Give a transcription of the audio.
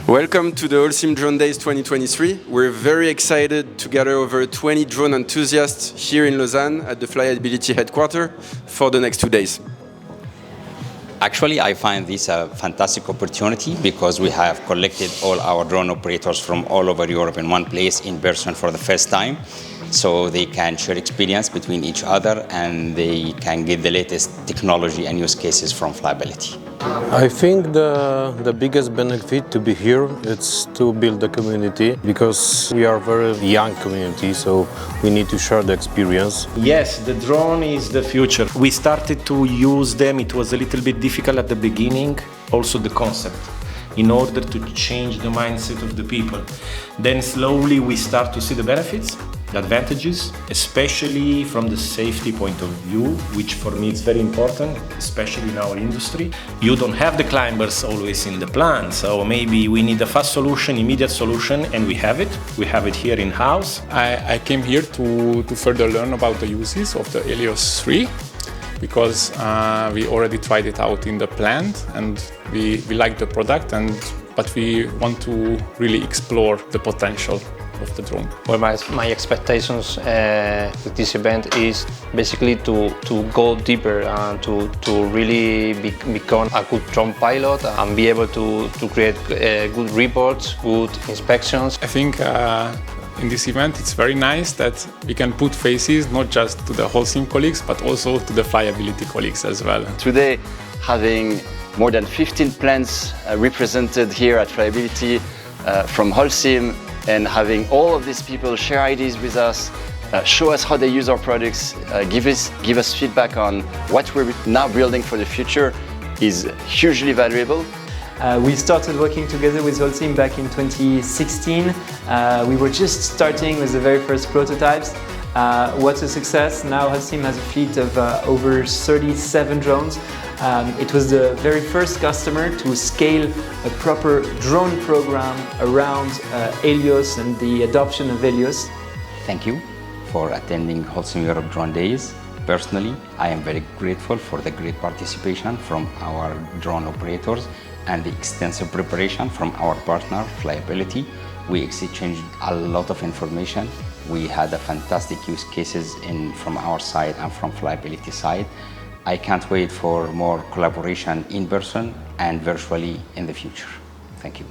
Welcome to the Holcim Drone Days 2023. We're very excited to gather over 20 drone enthusiasts here in Lausanne at the Flyability headquarters for the next 2 days. Actually, I find this a fantastic opportunity because we have collected all our drone operators from all over Europe in one place in person for the first time. So they can share experience between each other and they can get the latest technology and use cases from Flyability. I think the biggest benefit to be here is to build the community, because we are a very young community, so we need to share the experience. Yes, the drone is the future. We started to use them. It was a little bit difficult at the beginning, also the concept, in order to change the mindset of the people. Then slowly we start to see the benefits, the advantages, especially from the safety point of view, which for me is very important, especially in our industry. You don't have the climbers always in the plan, so maybe we need a fast solution, immediate solution, and we have it. We have it here in-house. I came here to further learn about the uses of the Helios 3, because we already tried it out in the plant and we like the product, but we want to really explore the potential of the drone. Well, my expectations with this event is basically to go deeper and to really become a good drone pilot and be able to create good reports, good inspections. I think in this event it's very nice that we can put faces not just to the Holcim colleagues but also to the Flyability colleagues as well. Today, having more than 15 plants represented here at Flyability from Holcim, and having all of these people share ideas with us, show us how they use our products, give us feedback on what we're now building for the future is hugely valuable. We started working together with Holcim back in 2016. We were just starting with the very first prototypes. What a success. Now Holcim has a fleet of over 37 drones. It was the very first customer to scale a proper drone program around Helios and the adoption of Helios. Thank you for attending Holcim Europe Drone Days. Personally, I am very grateful for the great participation from our drone operators and the extensive preparation from our partner, Flyability. We exchanged a lot of information. We had a fantastic use cases from our side and from Flyability side. I can't wait for more collaboration in person and virtually in the future. Thank you.